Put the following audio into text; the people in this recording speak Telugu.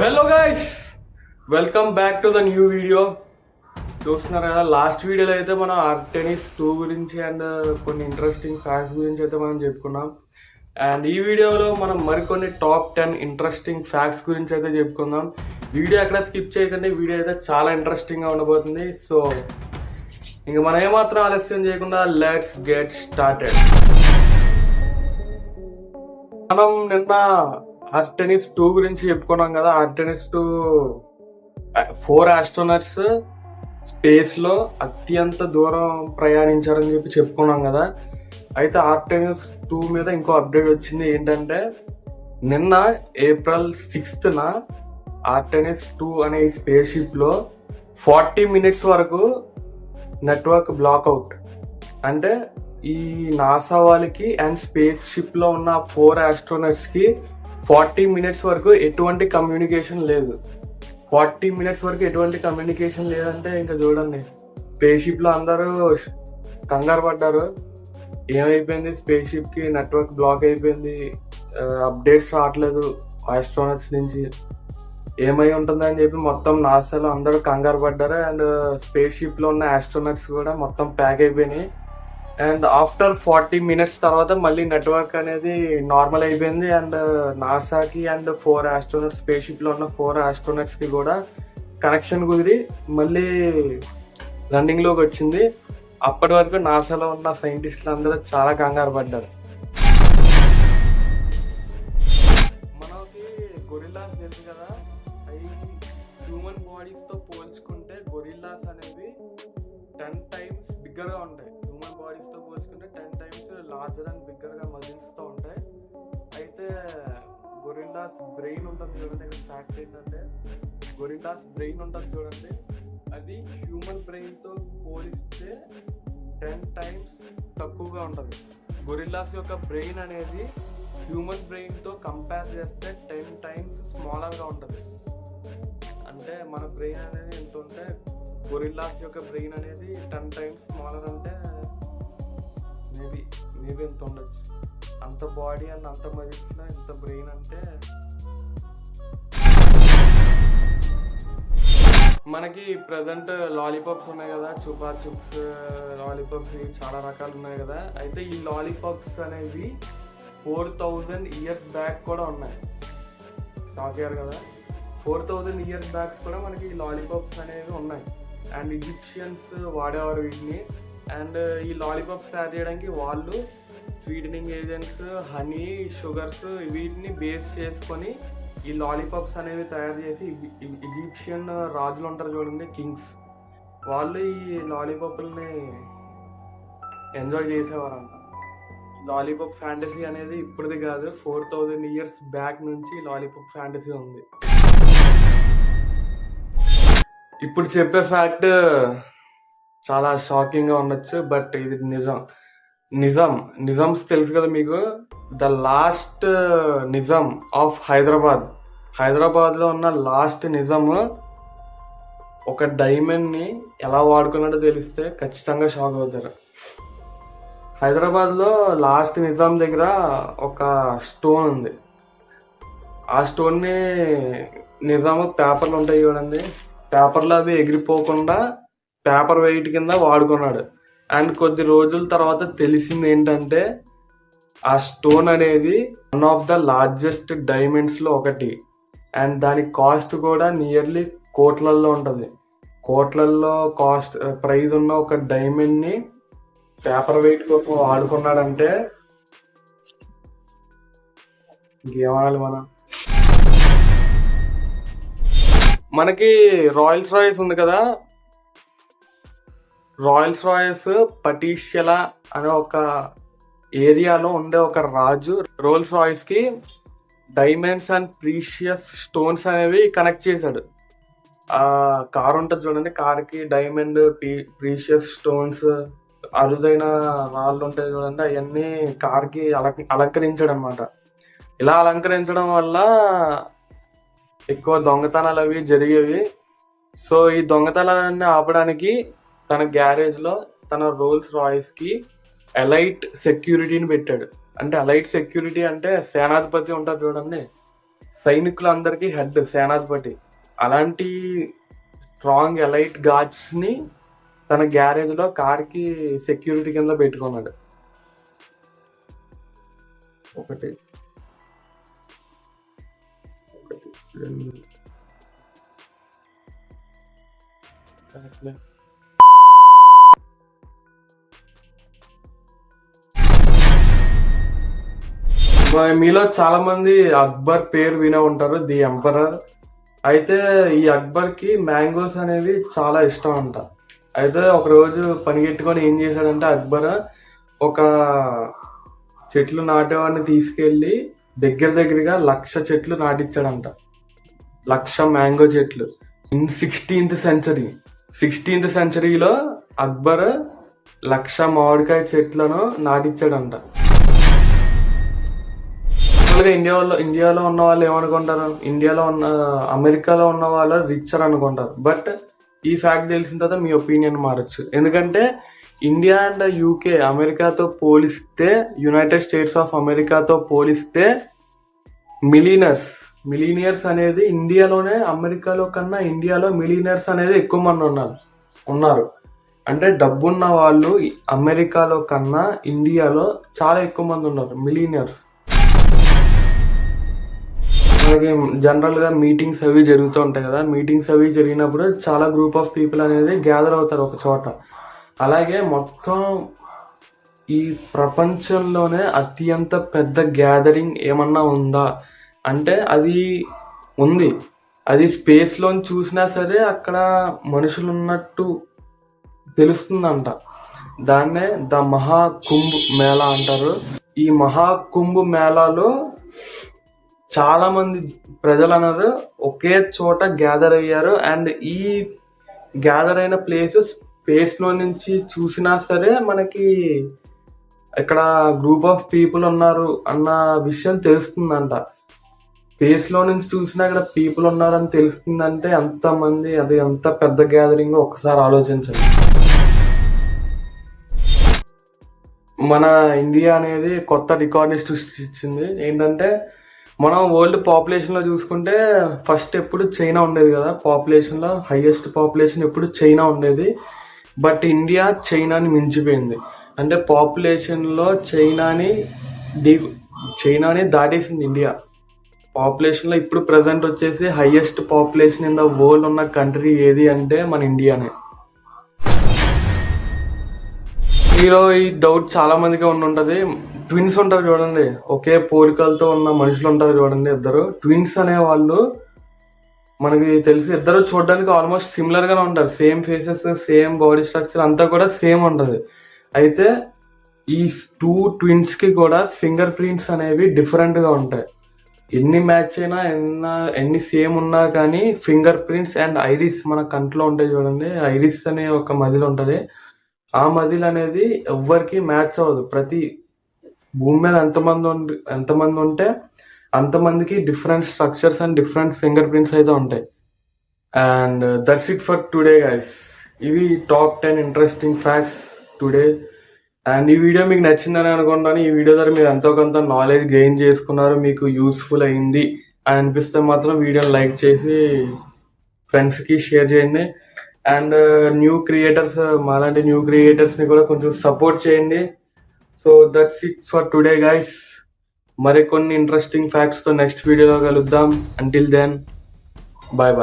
Hello guys, welcome back to the new video. చూస్తున్నారు కదా, లాస్ట్ వీడియోలో అయితే మనం ఆర్టెనిస్ 2 గురించి అండ్ కొన్ని ఇంట్రెస్టింగ్ ఫ్యాక్ట్స్ గురించి అయితే మనం చెప్పుకున్నాం. అండ్ ఈ వీడియోలో మనం మరికొన్ని టాప్ 10 ఇంట్రెస్టింగ్ ఫ్యాక్ట్స్ గురించి అయితే చెప్పుకుందాం. వీడియో ఎక్కడ స్కిప్ చేయకండి, వీడియో అయితే చాలా ఇంట్రెస్టింగ్గా ఉండబోతుంది. సో ఇంక మనం ఏమాత్రం ఆలస్యం చేయకుండా లెట్స్ గెట్ స్టార్టెడ్. మనం నిన్న ఆర్టెనిస్ 2 గురించి చెప్పుకున్నాం కదా. ఆర్టెనిస్ 2 4 ఆస్ట్రోనట్స్ స్పేస్ లో అత్యంత దూరం ప్రయాణించారని చెప్పుకున్నాం కదా. అయితే ఆర్టెనిస్ 2 మీద ఇంకో అప్డేట్ వచ్చింది. ఏంటంటే నిన్న April 6th ఆర్టెనిస్ 2 అనే స్పేస్ షిప్ లో 40 minutes వరకు నెట్వర్క్ బ్లాక్ అవుట్. అంటే ఈ నాసా వాళ్ళకి అండ్ స్పేస్ షిప్ లో ఉన్న 4 ఆస్ట్రోనట్స్ కి 40 minutes వరకు ఎటువంటి కమ్యూనికేషన్ లేదు. 40 minutes వరకు ఎటువంటి కమ్యూనికేషన్ లేదంటే ఇంకా చూడండి, స్పేస్ షిప్ లో అందరూ కంగారు పడ్డారు. ఏమైపోయింది, స్పేస్ షిప్ కి నెట్వర్క్ బ్లాక్ అయిపోయింది, అప్డేట్స్ రావట్లేదు ఆస్ట్రోనట్స్ నుంచి, ఏమై ఉంటుందని చెప్పి మొత్తం నాసాలో అందరూ కంగారు పడ్డారు. అండ్ స్పేస్ షిప్ లో ఉన్న ఆస్ట్రోనట్స్ కూడా మొత్తం ప్యాక్ అయిపోయినాయి. అండ్ ఆఫ్టర్ 40 minutes తర్వాత మళ్ళీ నెట్వర్క్ అనేది నార్మల్ అయిపోయింది. అండ్ నాసాకి అండ్ 4 ఆస్ట్రోనట్స్, స్పేస్ షిప్ లో ఉన్న 4 ఆస్ట్రోనట్స్ కి కూడా కనెక్షన్ కుదిరి మళ్ళీ రన్నింగ్ లోకి వచ్చింది. అప్పటి వరకు నాసాలో ఉన్న సైంటిస్టులు అందరూ చాలా కంగారు పడ్డారు. మనకి గొరిల్లాస్ తెలుసు కదా, అవి హ్యూమన్ బాడీస్ తో పోల్చుకుంటే గొరిల్లాస్ అనేవి 10 times బిగ్గర్ గా ఉంటాయి. హ్యూమన్ బాడీస్ తో పోల్చుకుంటే 10 times లార్జర్ అండ్ బిగ్గర్ గా మజిల్స్ తో ఉంటాయి. అయితే గొరిల్లాస్ బ్రెయిన్ ఉంటుంది చూడండి. ఇక్కడ ఫ్యాక్ట్ ఏంటంటే గొరిల్లాస్ బ్రెయిన్ ఉంటుంది చూడండి, అది హ్యూమన్ బ్రెయిన్ తో పోలిస్తే 10 times తక్కువగా ఉంటుంది. గొరిల్లాస్ యొక్క బ్రెయిన్ అనేది హ్యూమన్ బ్రెయిన్ తో కంపేర్ చేస్తే 10 times స్మాలర్ గా ఉంటుంది. అంటే మన బ్రెయిన్ అనేది ఎంత ఉంటే గొరిల్లాస్ యొక్క బ్రెయిన్ అనేది 10 times స్మాలర్. అంటే మేబీ ఎంత ఉండొచ్చు. అంత బాడీ అండ్ అంత మజిల్స్లో ఇంత బ్రెయిన్ అంటే మనకి ప్రజెంట్ లాలీపాప్స్ ఉన్నాయి కదా, చూపా చూప్స్ లాలీపాప్స్, చాలా రకాలు ఉన్నాయి కదా. అయితే ఈ లాలీపాప్స్ అనేవి 4000 years బ్యాక్ కూడా ఉన్నాయి. షాక్ అయ్యారు కదా, 4000 years బ్యాక్ కూడా మనకి ఈ లాలీపాప్స్ అనేవి ఉన్నాయి. అండ్ ఈజిప్షియన్స్ వాడేవారు వీటిని. అండ్ ఈ లాలీపాప్స్ తయారు చేయడానికి వాళ్ళు స్వీటనింగ్ ఏజెంట్స్, హనీ, షుగర్స్ వీటిని బేస్ చేసుకొని ఈ లాలీపాప్స్ అనేవి తయారు చేసి ఈజిప్షియన్ రాజులు ఉంటారు చూడండి, కింగ్స్, వాళ్ళు ఈ లాలీపాప్ని ఎంజాయ్ చేసేవారంట. లాలీపాప్ ఫ్యాంటసీ అనేది ఇప్పుడుది కాదు, 4000 years బ్యాక్ నుంచి లాలీపాప్ ఫ్యాంటసీ ఉంది. ఇప్పుడు చెప్పే ఫ్యాక్ట్ చాలా షాకింగ్ గా ఉండొచ్చు, బట్ ఇది నిజామ్స్ తెలుసు కదా మీకు. The last Nizam of Hyderabad లో ఉన్న లాస్ట్ నిజాం ఒక డైమండ్ ని ఎలా వాడుకున్నాడో తెలిస్తే ఖచ్చితంగా షాక్ అవుతారు. హైదరాబాద్ లో లాస్ట్ నిజాం దగ్గర ఒక స్టోన్ ఉంది. ఆ స్టోన్ ని నిజాము పేపర్లు ఉంటాయి చూడండి, పేపర్లు అవి ఎగిరిపోకుండా పేపర్ వెయిట్ కింద వాడుకున్నాడు. అండ్ కొద్ది రోజుల తర్వాత తెలిసింది ఏంటంటే ఆ స్టోన్ అనేది one of the largest diamonds లో ఒకటి. అండ్ దాని కాస్ట్ కూడా నియర్లీ కోట్లల్లో ఉంటుంది. కోట్లల్లో కాస్ట్ ప్రైజ్ ఉన్న ఒక డైమండ్ ని పేపర్ వెయిట్ కోసం వాడుకున్నాడంటే ఇంకేమనాలి మనకి రాయల్స్ రాయ్స్ ఉంది కదా, రాయల్స్ రాయ్స్ పటీషియలా అనే ఒక ఏరియాలో ఉండే ఒక రాజు రోల్స్ రాయ్స్ కి డైమండ్స్ అండ్ ప్రీషియస్ స్టోన్స్ అనేవి కనెక్ట్ చేశాడు. ఆ కార్ ఉంటుంది చూడండి, కార్ కి డైమండ్, ప్రీషియస్ స్టోన్స్, అరుదైన రాళ్ళు ఉంటాయి చూడండి, అవన్నీ కార్ కి అలంకరించాడు అనమాట. ఇలా అలంకరించడం వల్ల ఎక్కువ దొంగతనాలు అవి జరిగేవి. సో ఈ దొంగతనాలన్నీ ఆపడానికి తన గ్యారేజ్ లో తన రోల్స్ రాయ్స్ కి ఎలైట్ సెక్యూరిటీని పెట్టాడు. అంటే ఎలైట్ సెక్యూరిటీ అంటే సేనాధిపతి ఉంటారు చూడండి, సైనికులందరికీ హెడ్ సేనాధిపతి. అలాంటి స్ట్రాంగ్ ఎలైట్ గార్డ్స్ ని తన గ్యారేజ్ లో కార్ కి సెక్యూరిటీ కింద పెట్టుకున్నాడు. ఒకటి రెండు మీలో చాలా మంది అక్బర్ పేరు వినే ఉంటారు, ది ఎంపరర్. అయితే ఈ అక్బర్ కి మ్యాంగోస్ అనేవి చాలా ఇష్టం అంట. అయితే ఒక రోజు పనిగెట్టుకొని ఏం చేశాడంటే అక్బర్ ఒక చెట్లు నాటేవాడిని తీసుకెళ్లి దగ్గరగా 1,00,000 చెట్లు నాటించాడంట. 1,00,000 మ్యాంగో చెట్లు ఇన్ 16th సెంచరీలో అక్బర్ 1,00,000 మామిడికాయ చెట్లను నాటించాడంట. ఇండియాలో ఉన్న వాళ్ళు ఏమనుకుంటారు, అమెరికాలో ఉన్న వాళ్ళు రిచర్ అనుకుంటారు. బట్ ఈ ఫ్యాక్ట్ తెలిసిన తర్వాత మీ ఒపీనియన్ మారచ్చు. ఎందుకంటే ఇండియా అండ్ యూకే అమెరికాతో పోలిస్తే, యునైటెడ్ స్టేట్స్ ఆఫ్ అమెరికాతో పోలిస్తే మిలీనియర్స్ అనేది ఇండియాలోనే, అమెరికాలో కన్నా ఇండియాలో మిలీనియర్స్ అనేది ఎక్కువ మంది ఉన్నారు. అంటే డబ్బున్న వాళ్ళు అమెరికాలో కన్నా ఇండియాలో చాలా ఎక్కువ మంది ఉన్నారు, మిలీనియర్స్. అలాగే జనరల్ గా మీటింగ్స్ అవి జరుగుతూ ఉంటాయి కదా, మీటింగ్స్ అవి జరిగినప్పుడు చాలా గ్రూప్ ఆఫ్ పీపుల్ అనేది గ్యాదర్ అవుతారు ఒక చోట. అలాగే మొత్తం ఈ ప్రపంచంలోనే అత్యంత పెద్ద గ్యాదరింగ్ ఏమన్నా ఉందా అంటే అది ఉంది. అది స్పేస్ లో చూసినా సరే అక్కడ మనుషులు ఉన్నట్టు తెలుస్తుందంట. దాన్నే ద మహాకుంభ్ మేళా అంటారు. ఈ మహాకుంభ్ మేళాలో చాలా మంది ప్రజలు అన్నారు ఒకే చోట గ్యాదర్ అయ్యారు. అండ్ ఈ గ్యాదర్ అయిన ప్లేస్ స్పేస్ లో నుంచి చూసినా సరే మనకి ఇక్కడ గ్రూప్ ఆఫ్ పీపుల్ ఉన్నారు అన్న విషయం తెలుస్తుందంట. స్పేస్ లో నుంచి చూసినా ఇక్కడ పీపుల్ ఉన్నారని తెలుస్తుందంటే ఎంత మంది, అది ఎంత పెద్ద గ్యాదరింగ్ ఒకసారి ఆలోచించండి. మన ఇండియా అనేది కొత్త రికార్డ్ని సృష్టించింది. ఏంటంటే మనం వరల్డ్ పాపులేషన్ లో చూసుకుంటే ఫస్ట్ ఎప్పుడు చైనా ఉండేది కదా, పాపులేషన్ లో హైయెస్ట్ పాపులేషన్ ఎప్పుడు చైనా ఉండేది. బట్ ఇండియా చైనాని మించిపోయింది. అంటే పాపులేషన్ లో చైనాని దాటేసింది ఇండియా. పాపులేషన్ లో ఇప్పుడు ప్రెసెంట్ వచ్చేసి highest population in the world ఉన్న కంట్రీ ఏది అంటే మన ఇండియానే. మీలో ఈ డౌట్ చాలా మందిగా ఉంటది, ట్విన్స్ ఉంటారు చూడండి, ఒకే పోలికలతో ఉన్న మనుషులు ఉంటారు చూడండి, ఇద్దరు ట్విన్స్ అనే వాళ్ళు మనకి తెలిసి ఇద్దరు చూడడానికి ఆల్మోస్ట్ సిమిలర్ గానే ఉంటారు. Same faces, same body structure అంతా కూడా సేమ్ ఉంటది. అయితే ఈ 2 ట్విన్స్ కి కూడా ఫింగర్ ప్రింట్స్ అనేవి డిఫరెంట్ గా ఉంటాయి. ఎన్ని మ్యాచ్ అయినా ఎన్ని సేమ్ ఉన్నా కానీ ఫింగర్ ప్రింట్స్ అండ్ ఐరిస్ మన కంట్లో ఉంటాయి చూడండి, ఐరిస్ అనే ఒక మజిల్ ఉంటది. ఆ మజిల్ అనేది ఎవ్వరికి మ్యాచ్ అవ్వదు. ప్రతి భూమి మీద ఎంతమంది ఉంటే అంతమందికి different structures and different fingerprints అయితే ఉంటాయి. And that's it for today guys. ఇవి top 10 interesting facts today. And ఈ వీడియో మీకు నచ్చిందని అనుకుంటాను. ఈ వీడియో ద్వారా మీరు ఎంతో కొంత నాలెడ్జ్ గెయిన్ చేసుకున్నారు, మీకు యూస్ఫుల్ అయింది అని అనిపిస్తే మాత్రం వీడియోని లైక్ చేసి ఫ్రెండ్స్కి షేర్ చేయండి. అండ్ న్యూ క్రియేటర్స్, మాలాంటి న్యూ క్రియేటర్స్ని కూడా కొంచెం సపోర్ట్ చేయండి. So that's it for today guys. మరికొన్ని ఇంట్రెస్టింగ్ ఫ్యాక్ట్స్తో నెక్స్ట్ వీడియోలో కలుద్దాం. Until then, bye bye.